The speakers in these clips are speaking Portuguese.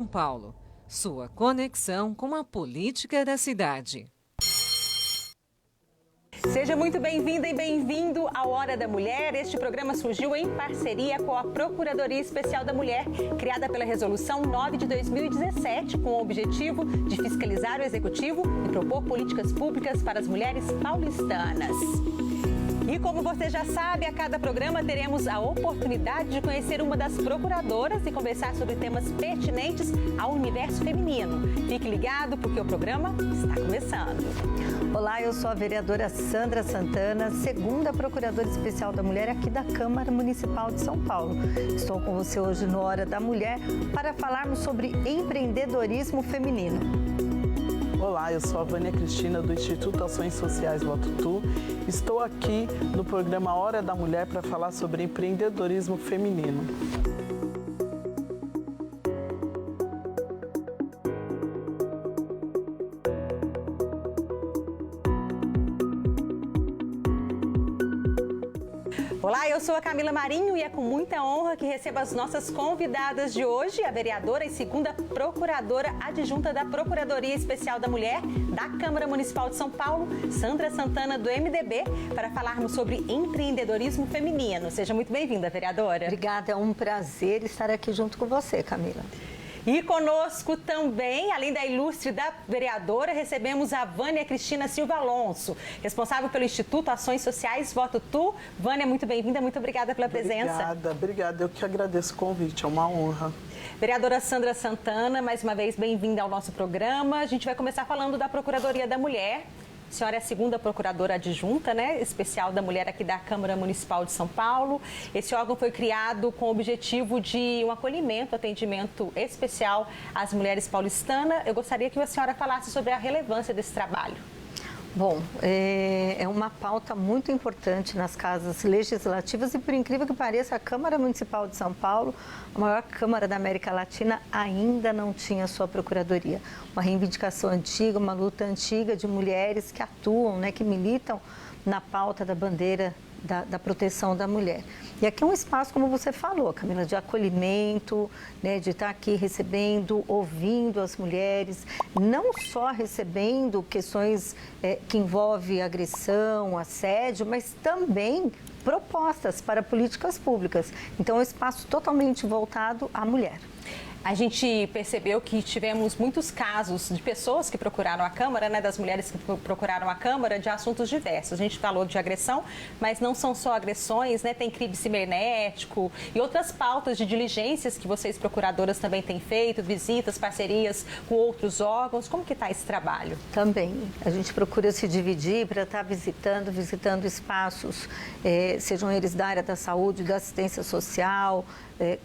São Paulo, sua conexão com a política da cidade. Seja muito bem-vinda e bem-vindo à Hora da Mulher. Este programa surgiu em parceria com a Procuradoria Especial da Mulher, criada pela Resolução 9 de 2017, com o objetivo de fiscalizar o Executivo e propor políticas públicas para as mulheres paulistanas. E como você já sabe, a cada programa teremos a oportunidade de conhecer uma das procuradoras e conversar sobre temas pertinentes ao universo feminino. Fique ligado porque o programa está começando. Olá, eu sou a vereadora Sandra Santana, segunda Procuradora Especial da Mulher aqui da Câmara Municipal de São Paulo. Estou com você hoje no Hora da Mulher para falarmos sobre empreendedorismo feminino. Olá, eu sou a Vânia Cristina do Instituto Ações Sociais Voto Tu. Estou aqui no programa Hora da Mulher para falar sobre empreendedorismo feminino. Olá, eu sou a Camila Marinho e é com muita honra que recebo as nossas convidadas de hoje, a vereadora e segunda procuradora adjunta da Procuradoria Especial da Mulher da Câmara Municipal de São Paulo, Sandra Santana, do MDB, para falarmos sobre empreendedorismo feminino. Seja muito bem-vinda, vereadora. Obrigada, é um prazer estar aqui junto com você, Camila. E conosco também, além da ilustre da vereadora, recebemos a Vânia Cristina Silva Alonso, responsável pelo Instituto Ações Sociais Voto Tu. Vânia, muito bem-vinda, muito obrigada pela presença. Obrigada. Eu que agradeço o convite, é uma honra. Vereadora Sandra Santana, mais uma vez bem-vinda ao nosso programa. A gente vai começar falando da Procuradoria da Mulher. A senhora é a segunda procuradora adjunta, especial da mulher aqui da Câmara Municipal de São Paulo. Esse órgão foi criado com o objetivo de um acolhimento, atendimento especial às mulheres paulistanas. Eu gostaria que a senhora falasse sobre a relevância desse trabalho. Bom, é uma pauta muito importante nas casas legislativas e, por incrível que pareça, a Câmara Municipal de São Paulo, a maior Câmara da América Latina, ainda não tinha sua procuradoria. Uma reivindicação antiga, uma luta antiga de mulheres que atuam, que militam na pauta da bandeira da proteção da mulher. E aqui é um espaço, como você falou, Camila, de acolhimento, de estar aqui recebendo, ouvindo as mulheres, não só recebendo questões que envolvem agressão, assédio, mas também propostas para políticas públicas. Então, é um espaço totalmente voltado à mulher. A gente percebeu que tivemos muitos casos de pessoas que procuraram a Câmara, das mulheres que procuraram a Câmara, de assuntos diversos. A gente falou de agressão, mas não são só agressões, tem crime cibernético e outras pautas de diligências que vocês procuradoras também têm feito, visitas, parcerias com outros órgãos. Como que está esse trabalho? Também. A gente procura se dividir para estar visitando espaços, sejam eles da área da saúde, da assistência social,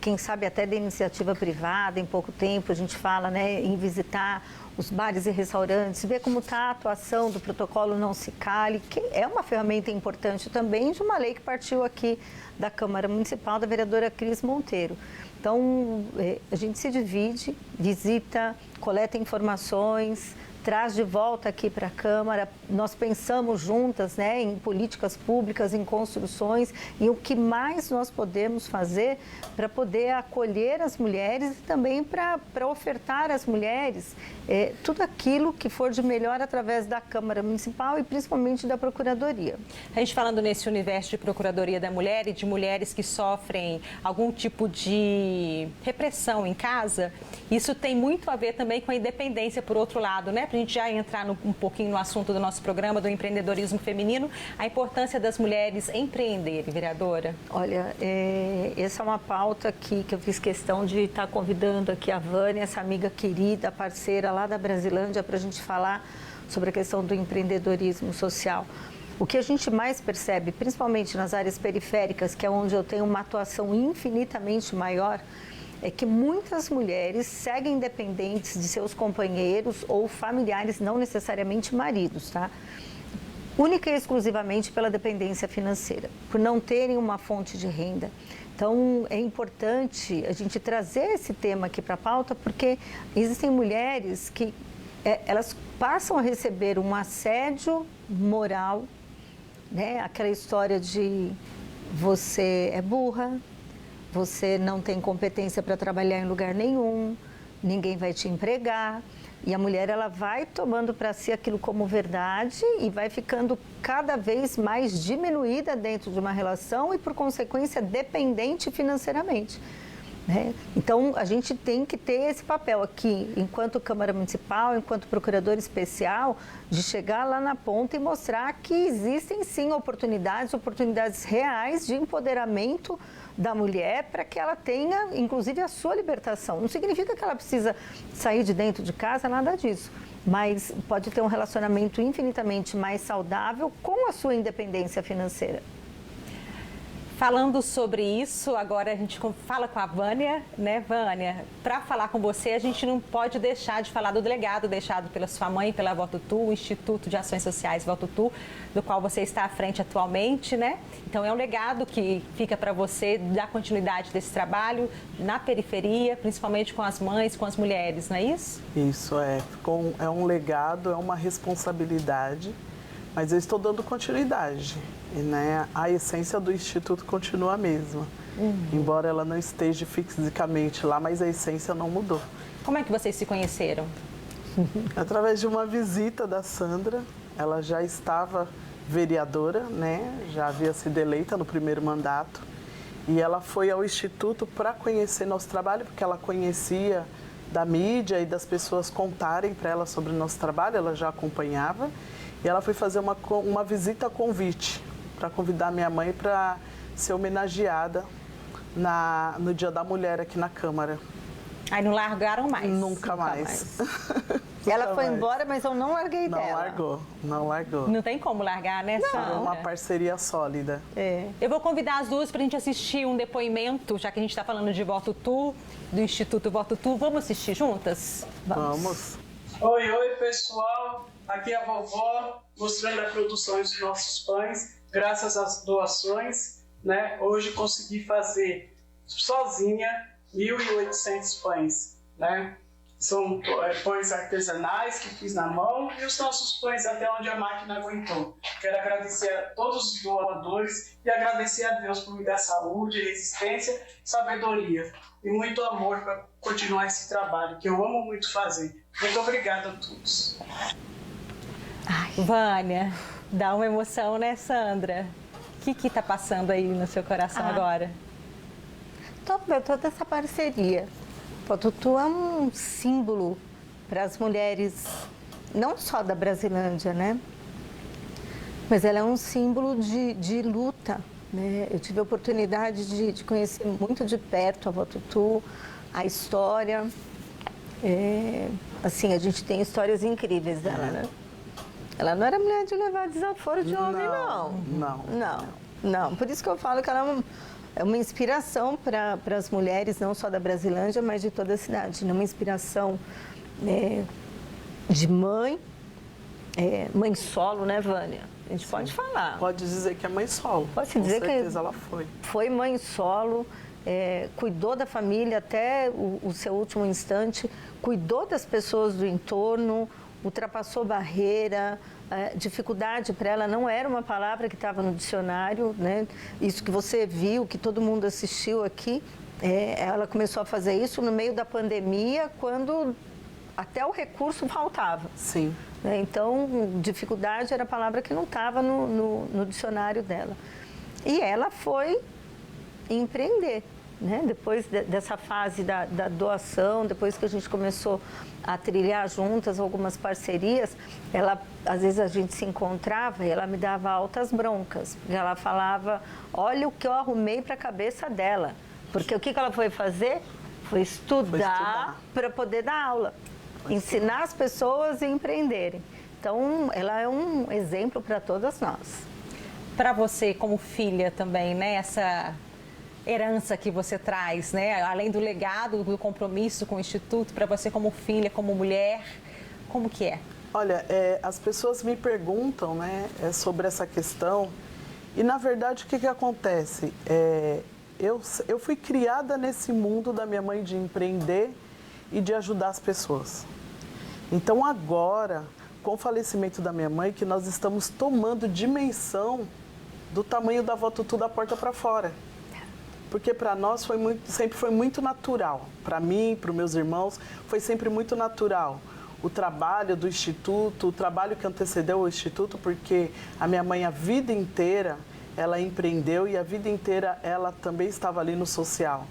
quem sabe até da iniciativa privada. Em pouco tempo a gente fala em visitar os bares e restaurantes, ver como está a atuação do protocolo Não Se Cale, que é uma ferramenta importante também de uma lei que partiu aqui da Câmara Municipal, da vereadora Cris Monteiro. Então, a gente se divide, visita, coleta informações, traz de volta aqui para a Câmara. Nós pensamos juntas em políticas públicas, em construções e o que mais nós podemos fazer para poder acolher as mulheres e também para ofertar às mulheres tudo aquilo que for de melhor através da Câmara Municipal e principalmente da Procuradoria. A gente falando nesse universo de Procuradoria da Mulher e de mulheres que sofrem algum tipo de repressão em casa, isso tem muito a ver também com a independência, por outro lado, Para a gente já entrar um pouquinho no assunto do nosso programa, do empreendedorismo feminino, a importância das mulheres empreenderem, vereadora. Olha, essa é uma pauta aqui que eu fiz questão de estar convidando aqui a Vânia, essa amiga querida, parceira lá da Brasilândia, para a gente falar sobre a questão do empreendedorismo social. O que a gente mais percebe, principalmente nas áreas periféricas, que é onde eu tenho uma atuação infinitamente maior, é que muitas mulheres seguem dependentes de seus companheiros ou familiares, não necessariamente maridos, única e exclusivamente pela dependência financeira, por não terem uma fonte de renda. Então, é importante a gente trazer esse tema aqui para a pauta, porque existem mulheres que elas passam a receber um assédio moral, aquela história de você é burra, você não tem competência para trabalhar em lugar nenhum, ninguém vai te empregar. E a mulher, ela vai tomando para si aquilo como verdade e vai ficando cada vez mais diminuída dentro de uma relação e, por consequência, dependente financeiramente. Né? Então, a gente tem que ter esse papel aqui, enquanto Câmara Municipal, enquanto Procurador Especial, de chegar lá na ponta e mostrar que existem, sim, oportunidades reais de empoderamento da mulher para que ela tenha, inclusive, a sua libertação. Não significa que ela precisa sair de dentro de casa, nada disso. Mas pode ter um relacionamento infinitamente mais saudável com a sua independência financeira. Falando sobre isso, agora a gente fala com a Vânia, né, Vânia? Para falar com você, a gente não pode deixar de falar do delegado deixado pela sua mãe, pela Vototu, o Instituto de Ações Sociais Vototu, do qual você está à frente atualmente, né? Então, é um legado que fica para você dar continuidade desse trabalho na periferia, principalmente com as mães, com as mulheres, não é isso? Isso, é um legado, é uma responsabilidade, mas eu estou dando continuidade. E, né, a essência do Instituto continua a mesma. Embora ela não esteja fisicamente lá, mas a essência não mudou. Como é que vocês se conheceram? Através de uma visita da Sandra, ela já estava vereadora, né, já havia sido eleita no primeiro mandato. E ela foi ao Instituto para conhecer nosso trabalho, porque ela conhecia da mídia e das pessoas contarem para ela sobre o nosso trabalho, ela já acompanhava. E ela foi fazer uma visita a convite, para convidar minha mãe para ser homenageada no Dia da Mulher aqui na Câmara. Aí não largaram mais? Nunca mais. Ela foi embora, mas eu não larguei dela. Não largou. Não tem como largar, né, Sandra? Foi uma parceria sólida. Eu vou convidar as duas para a gente assistir um depoimento, já que a gente está falando de Vototu, do Instituto Vototu. Vamos assistir juntas? Vamos. Oi, pessoal. Aqui é a vovó, mostrando a produção dos nossos pães. Graças às doações, né? Hoje consegui fazer sozinha 1.800 pães, né? São pães artesanais que fiz na mão e os nossos pães até onde a máquina aguentou. Quero agradecer a todos os doadores e agradecer a Deus por me dar saúde, resistência, sabedoria e muito amor para continuar esse trabalho que eu amo muito fazer. Muito obrigada a todos. Vânia, dá uma emoção, né, Sandra? O que está passando aí no seu coração agora? Toda essa parceria. Vototu é um símbolo para as mulheres, não só da Brasilândia, né? Mas ela é um símbolo de luta, né? Eu tive a oportunidade de conhecer muito de perto a Vototu, a história. Assim, a gente tem histórias incríveis dela, né? Ela não era mulher de levar desaforo de homem, não. Por isso que eu falo que ela é uma inspiração para as mulheres, não só da Brasilândia, mas de toda a cidade. Uma inspiração de mãe solo, né, Vânia? A gente pode falar. Pode dizer que é mãe solo. Pode dizer que ela foi. Foi mãe solo, cuidou da família até o seu último instante, cuidou das pessoas do entorno, ultrapassou barreira. Dificuldade para ela não era uma palavra que estava no dicionário, né? Isso que você viu, que todo mundo assistiu aqui, ela começou a fazer isso no meio da pandemia, quando até o recurso faltava. Sim. Então, dificuldade era a palavra que não estava no dicionário dela. E ela foi empreender, né? Depois dessa fase da doação, depois que a gente começou a trilhar juntas algumas parcerias, às vezes a gente se encontrava e ela me dava altas broncas. Porque ela falava, olha o que eu arrumei para a cabeça dela. Porque o que ela foi fazer? Foi estudar para poder dar aula. Ensinar as pessoas a empreenderem. Então, ela é um exemplo para todas nós. Para você, como filha também, né? Essa herança que você traz, né? Além do legado, do compromisso com o Instituto, para você como filha, como mulher, como que é? Olha, as pessoas me perguntam, né, sobre essa questão e, na verdade, o que acontece? Eu fui criada nesse mundo da minha mãe de empreender e de ajudar as pessoas. Então, agora, com o falecimento da minha mãe, que nós estamos tomando dimensão do tamanho da Vototu da porta para fora. porque para nós sempre foi muito natural. Para mim, para os meus irmãos, foi sempre muito natural. O trabalho do Instituto, o trabalho que antecedeu o Instituto, porque a minha mãe a vida inteira, ela empreendeu e a vida inteira ela também estava ali no social.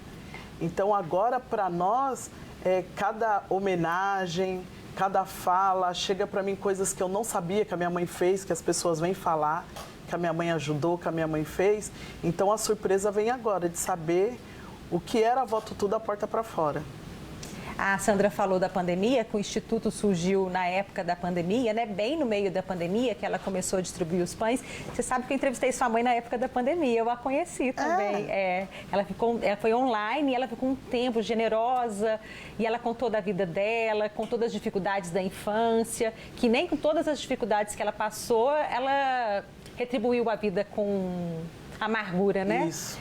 Então agora para nós, cada homenagem, cada fala, chega para mim coisas que eu não sabia que a minha mãe fez, que as pessoas vêm falar, que a minha mãe ajudou, que a minha mãe fez. Então a surpresa vem agora de saber o que era a Voto Tudo da porta para fora. A Sandra falou da pandemia, que o Instituto surgiu na época da pandemia, né? Bem no meio da pandemia, que ela começou a distribuir os pães. Você sabe que eu entrevistei sua mãe na época da pandemia, eu a conheci também. Ela foi online, ela ficou um tempo generosa, e ela contou da vida dela, contou das dificuldades da infância, que nem com todas as dificuldades que ela passou, ela retribuiu a vida com amargura, né? Isso.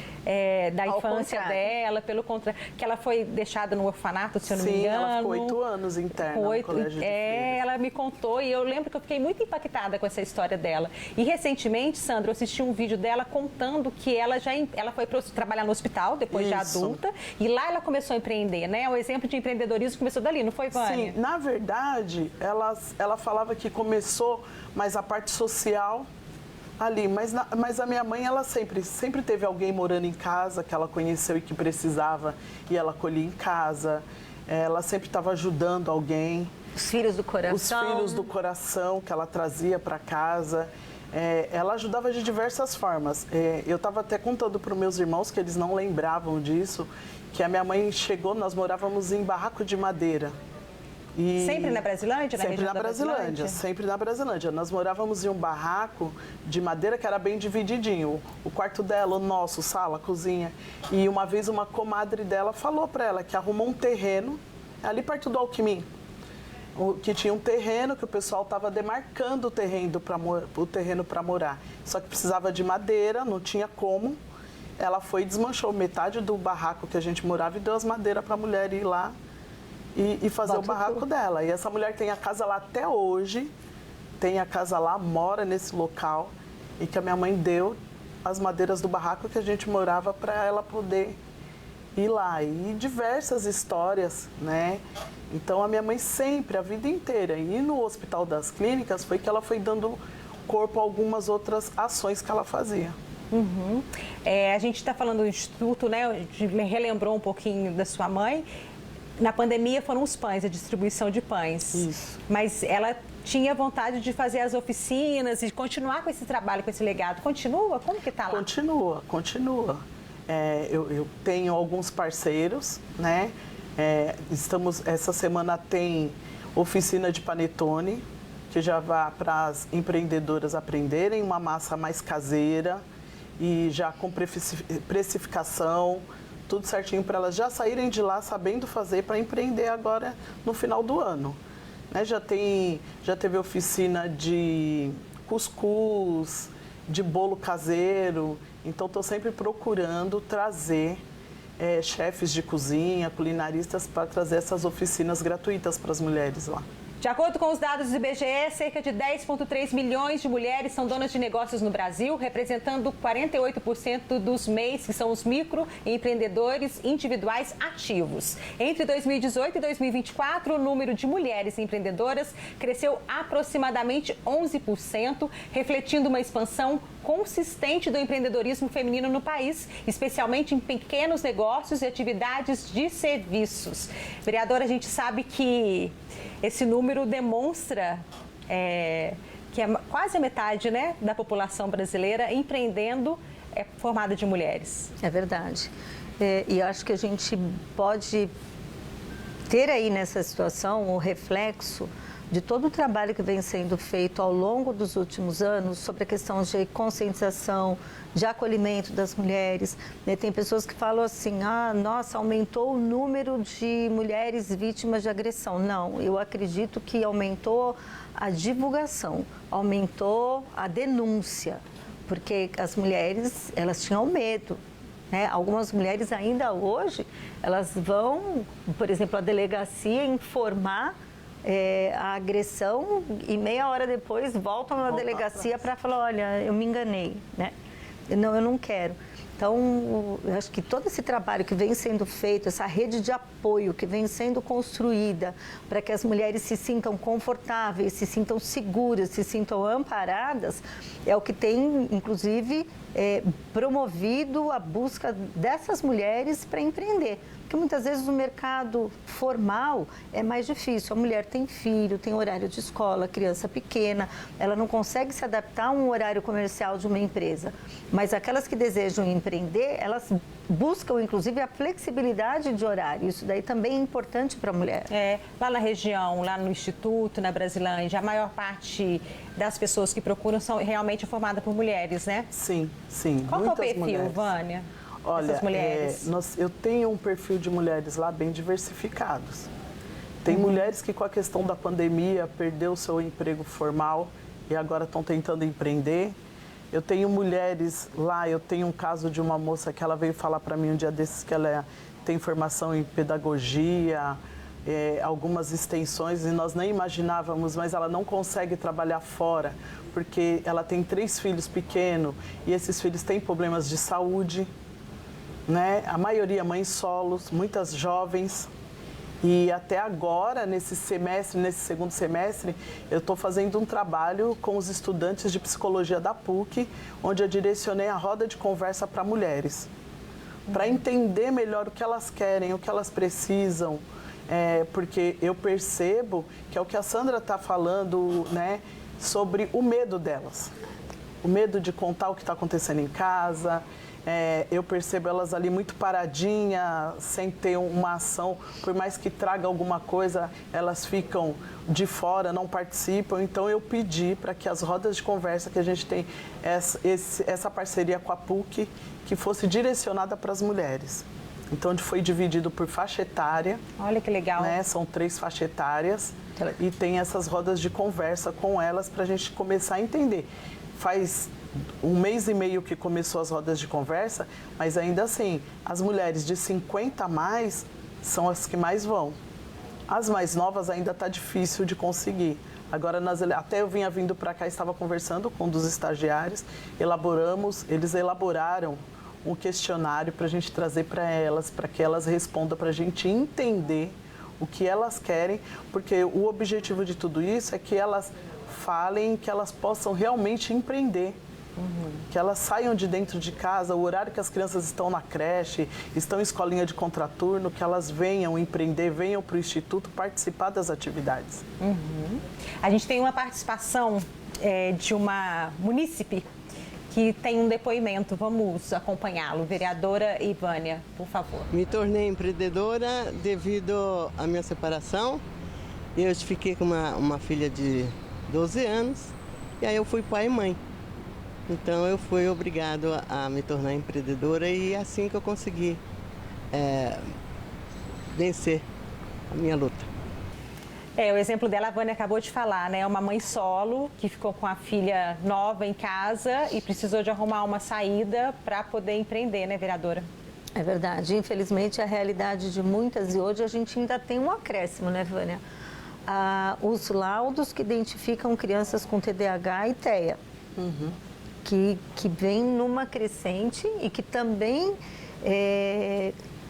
Da infância dela, pelo contrário, que ela foi deixada no orfanato, se eu não me engano. Sim, ela ficou 8 anos interna no colégio de freira. Ela me contou e eu lembro que eu fiquei muito impactada com essa história dela. E recentemente, Sandra, eu assisti um vídeo dela contando que ela foi trabalhar no hospital depois de adulta e lá ela começou a empreender, né? O exemplo de empreendedorismo começou dali, não foi, Vânia? Sim, na verdade, ela falava que começou, mas a parte social ali, mas a minha mãe, ela sempre teve alguém morando em casa que ela conheceu e que precisava e ela acolhia em casa. Ela sempre estava ajudando alguém. Os filhos do coração. Os filhos do coração que ela trazia para casa. Ela ajudava de diversas formas. Eu estava até contando para os meus irmãos, que eles não lembravam disso, que a minha mãe chegou, nós morávamos em barraco de madeira. Sempre na Brasilândia? Sempre na Brasilândia, sempre na Brasilândia. Nós morávamos em um barraco de madeira que era bem divididinho. O quarto dela, o nosso, sala, cozinha. E uma vez uma comadre dela falou para ela que arrumou um terreno ali perto do Alckmin. Que tinha um terreno que o pessoal estava demarcando o terreno para morar. Só que precisava de madeira, não tinha como. Ela foi e desmanchou metade do barraco que a gente morava e deu as madeiras para a mulher ir lá e fazer o barraco dela. E essa mulher tem a casa lá até hoje, tem a casa lá, mora nesse local, e que a minha mãe deu as madeiras do barraco que a gente morava para ela poder ir lá. E diversas histórias, né? Então a minha mãe sempre, a vida inteira, e no Hospital das Clínicas foi que ela foi dando corpo a algumas outras ações que ela fazia. Uhum. A gente está falando do Instituto, né? A gente relembrou um pouquinho da sua mãe. Na pandemia foram os pães, a distribuição de pães. Isso. Mas ela tinha vontade de fazer as oficinas e continuar com esse trabalho, com esse legado. Continua? Como que está lá? Continua. Eu tenho alguns parceiros, né? Essa semana tem oficina de panetone, que já vai para as empreendedoras aprenderem uma massa mais caseira e já com precificação, tudo certinho para elas já saírem de lá sabendo fazer para empreender agora no final do ano. Né? Já teve oficina de cuscuz, de bolo caseiro, então estou sempre procurando trazer chefes de cozinha, culinaristas para trazer essas oficinas gratuitas para as mulheres lá. De acordo com os dados do IBGE, cerca de 10,3 milhões de mulheres são donas de negócios no Brasil, representando 48% dos MEIs, que são os microempreendedores individuais ativos. Entre 2018 e 2024, o número de mulheres empreendedoras cresceu aproximadamente 11%, refletindo uma expansão consistente do empreendedorismo feminino no país, especialmente em pequenos negócios e atividades de serviços. Vereadora, a gente sabe que esse número demonstra que é quase a metade, né, da população brasileira empreendendo formada de mulheres. É verdade. E acho que a gente pode ter aí nessa situação o reflexo de todo o trabalho que vem sendo feito ao longo dos últimos anos sobre a questão de conscientização, de acolhimento das mulheres. Tem pessoas que falam assim, nossa, aumentou o número de mulheres vítimas de agressão. Não, eu acredito que aumentou a divulgação, aumentou a denúncia, porque as mulheres, elas tinham medo. Né? Algumas mulheres ainda hoje, elas vão, por exemplo, à delegacia informar a agressão e meia hora depois voltam na delegacia para falar, olha, eu me enganei, né? Não, eu não quero. Então, eu acho que todo esse trabalho que vem sendo feito, essa rede de apoio que vem sendo construída para que as mulheres se sintam confortáveis, se sintam seguras, se sintam amparadas, é o que tem, inclusive, promovido a busca dessas mulheres para empreender. Porque muitas vezes no mercado formal é mais difícil. A mulher tem filho, tem horário de escola, criança pequena, ela não consegue se adaptar a um horário comercial de uma empresa. Mas aquelas que desejam empreender, elas buscam inclusive a flexibilidade de horário. Isso daí também é importante para a mulher. Lá na região, lá no Instituto, na Brasilândia, a maior parte das pessoas que procuram são realmente formadas por mulheres, né? Sim, sim. Qual que é o perfil, mulheres. Vânia? Olha, mulheres? Eu tenho um perfil de mulheres lá bem diversificados. Tem mulheres que com a questão da pandemia perdeu o seu emprego formal e agora estão tentando empreender. Eu tenho mulheres lá, eu tenho um caso de uma moça que ela veio falar para mim um dia desses que ela tem formação em pedagogia, algumas extensões e nós nem imaginávamos, mas ela não consegue trabalhar fora porque ela tem 3 filhos pequenos e esses filhos têm problemas de saúde. Né? A maioria mães solos, muitas jovens. E até agora, nesse segundo semestre, eu estou fazendo um trabalho com os estudantes de psicologia da PUC, onde eu direcionei a roda de conversa para mulheres, para entender melhor o que elas querem, o que elas precisam, porque eu percebo que é o que a Sandra está falando, né, sobre o medo delas, o medo de contar o que está acontecendo em casa. Eu percebo elas ali muito paradinhas, sem ter uma ação, por mais que traga alguma coisa, elas ficam de fora, não participam. Então eu pedi para que as rodas de conversa que a gente tem, essa parceria com a PUC, que fosse direcionada para as mulheres. Então foi dividido por faixa etária. Olha que legal. Né? São 3 faixas etárias e tem essas rodas de conversa com elas para a gente começar a entender. Faz 1 mês e meio que começou as rodas de conversa, mas ainda assim, as mulheres de 50 a mais são as que mais vão. As mais novas ainda está difícil de conseguir. Agora, até eu vinha vindo para cá, estava conversando com um dos estagiários, eles elaboraram um questionário para a gente trazer para elas, para que elas respondam, para a gente entender o que elas querem, porque o objetivo de tudo isso é que elas falem, que elas possam realmente empreender. Que elas saiam de dentro de casa, o horário que as crianças estão na creche, estão em escolinha de contraturno, que elas venham empreender, venham para o Instituto participar das atividades. A gente tem uma participação de uma munícipe que tem um depoimento. Vamos acompanhá-lo. Vereadora Ivânia, por favor. Me tornei empreendedora devido à minha separação. Eu fiquei com uma filha de 12 anos e aí eu fui pai e mãe. Então eu fui obrigado a me tornar empreendedora e assim que eu consegui vencer a minha luta. O exemplo dela, a Vânia acabou de falar, né? É uma mãe solo que ficou com a filha nova em casa e precisou de arrumar uma saída para poder empreender, né, vereadora? É verdade. Infelizmente, é a realidade de muitas e hoje a gente ainda tem um acréscimo, né, Vânia? Os laudos que identificam crianças com TDAH e TEA. Que vem numa crescente e que também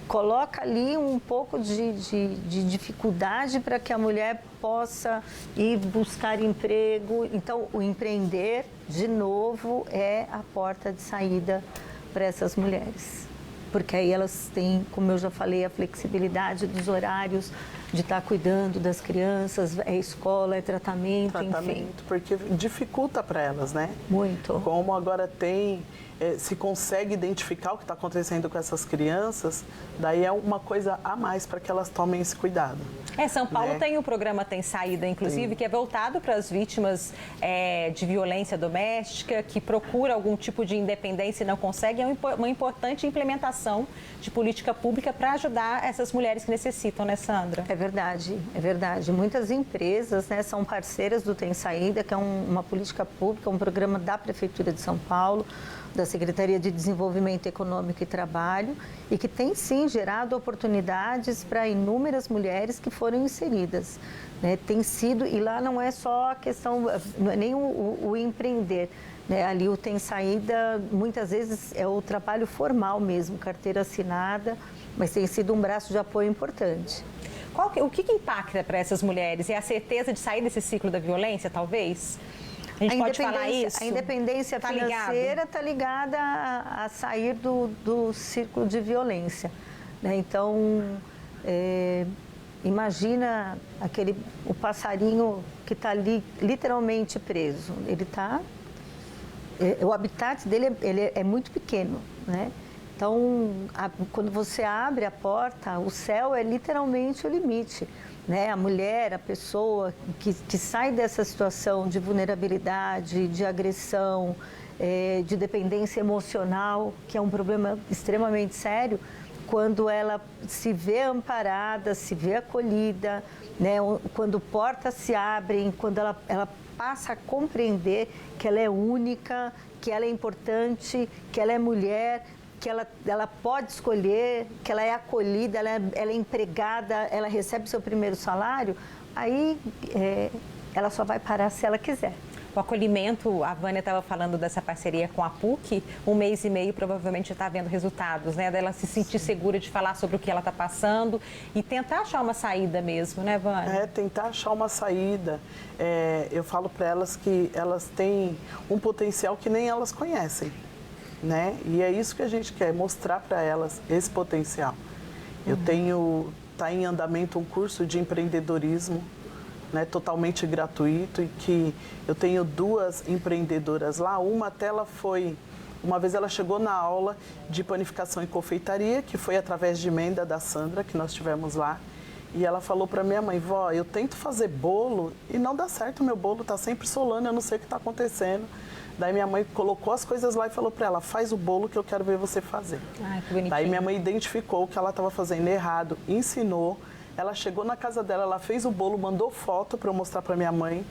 coloca ali um pouco de dificuldade para que a mulher possa ir buscar emprego. Então, o empreender, de novo, é a porta de saída para essas mulheres. Porque aí elas têm, como eu já falei, a flexibilidade dos horários, de estar cuidando das crianças, escola, tratamento, enfim. Porque dificulta para elas, né? Muito. Como agora se consegue identificar o que está acontecendo com essas crianças, daí é uma coisa a mais para que elas tomem esse cuidado. São Paulo tem o programa Tem Saída, inclusive, que é voltado para as vítimas de violência doméstica, que procura algum tipo de independência e não consegue. É uma importante implementação de política pública para ajudar essas mulheres que necessitam, né, Sandra? É verdade, é verdade. Muitas empresas, né, são parceiras do Tem Saída, que é uma política pública, um programa da Prefeitura de São Paulo, da Secretaria de Desenvolvimento Econômico e Trabalho, e que tem sim gerado oportunidades para inúmeras mulheres que foram inseridas. Né? Tem sido, e lá não é só a questão, não é nem o empreender, né? Ali o Tem Saída, muitas vezes é o trabalho formal mesmo, carteira assinada, mas tem sido um braço de apoio importante. O que impacta para essas mulheres? É a certeza de sair desse ciclo da violência, talvez? A gente pode falar isso? A independência financeira está ligada a sair do círculo de violência, né? Então, imagina o passarinho que está ali literalmente preso. Ele está... o habitat dele é muito pequeno, né? Então, quando você abre a porta, o céu é literalmente o limite, né? A mulher, a pessoa que sai dessa situação de vulnerabilidade, de agressão, de dependência emocional, que é um problema extremamente sério, quando ela se vê amparada, se vê acolhida, né? Quando portas se abrem, quando ela passa a compreender que ela é única, que ela é importante, que ela é mulher, que ela pode escolher, que ela é acolhida, ela é empregada, ela recebe seu primeiro salário, aí ela só vai parar se ela quiser. O acolhimento, a Vânia estava falando dessa parceria com a PUC, 1 mês e meio provavelmente já está vendo resultados, né? Dela se sentir segura de falar sobre o que ela está passando e tentar achar uma saída mesmo, né, Vânia? Tentar achar uma saída. Eu falo para elas que elas têm um potencial que nem elas conhecem, né? E é isso que a gente quer, mostrar para elas esse potencial. Está em andamento um curso de empreendedorismo, né, totalmente gratuito, e que eu tenho 2 empreendedoras lá. Uma vez ela chegou na aula de panificação e confeitaria, que foi através de emenda da Sandra, que nós tivemos lá, e ela falou para minha mãe: vó, eu tento fazer bolo e não dá certo, meu bolo está sempre solando, eu não sei o que está acontecendo. Daí minha mãe colocou as coisas lá e falou para ela: faz o bolo que eu quero ver você fazer. Ai, que bonitinho. Daí minha mãe identificou que ela estava fazendo errado, ensinou. Ela chegou na casa dela, ela fez o bolo, mandou foto para eu mostrar para minha mãe.